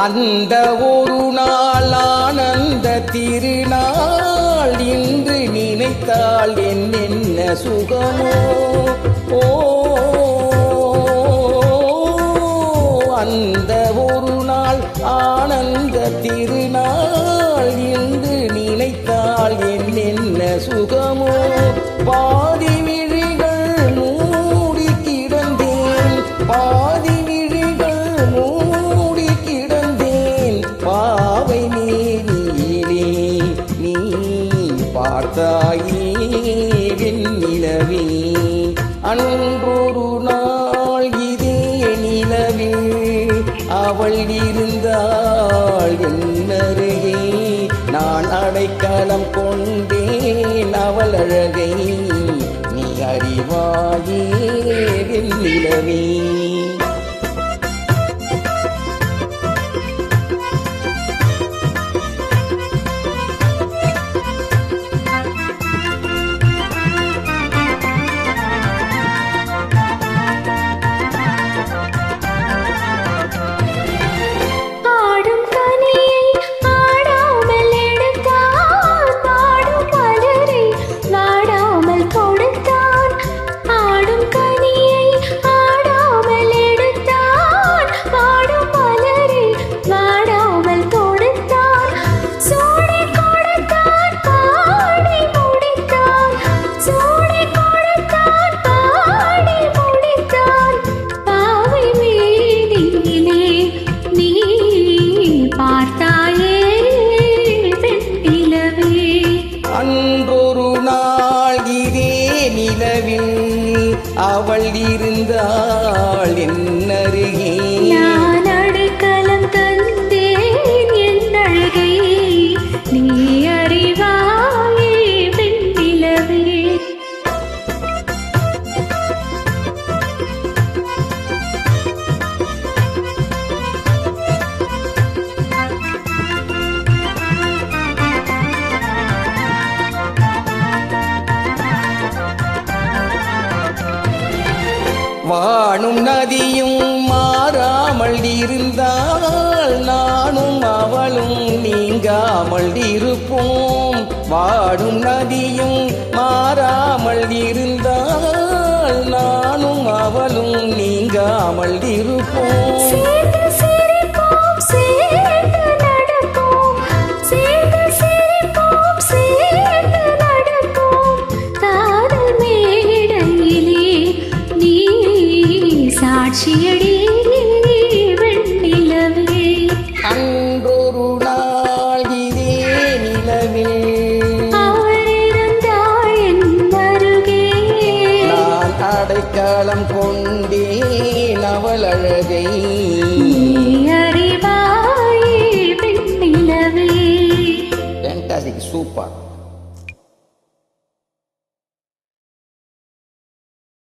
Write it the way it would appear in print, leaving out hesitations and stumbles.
அந்த ஒரு நாள் ஆனந்த திருநாள் இன்று நினைத்தால் என்னென்ன சுகமோ. ஓ அந்த ஒரு நாள் ஆனந்த திருநாள் இன்று நினைத்தால் என்னென்ன சுகமோ. பாதி விழிகள் மூடி கிடந்தேன், பாதி விழிகள் மூடி கிடந்தேன், பாவை நீரிலே நீ பார்த்தாயே வெண்ணிலவே. அன்றொரு நாள் இதே நிலவில் அவள் இருந்தாள் என்னருகே. நான் அடைக்கலம் கொண்டேன் அவள் அழகை, நீ அறிவாயே வெண்ணிலவே. அன்றொரு நாள் இதே நிலவில் அவள் இருந்தாள் என்னருகே. நான் அடைக்கலம் தந்தேன் என் அழகை, நீ அறிவாயே வெண்ணிலவே. வானும் நதியும் மாறாமல் இருந்தால் நானும் அவளும் நீங்காமல் இருப்போம். வாடும் நதியும் மாறாமல் இருந்தால் நானும் அவளும் நீங்காமல் இருப்போம். சாட்சியடி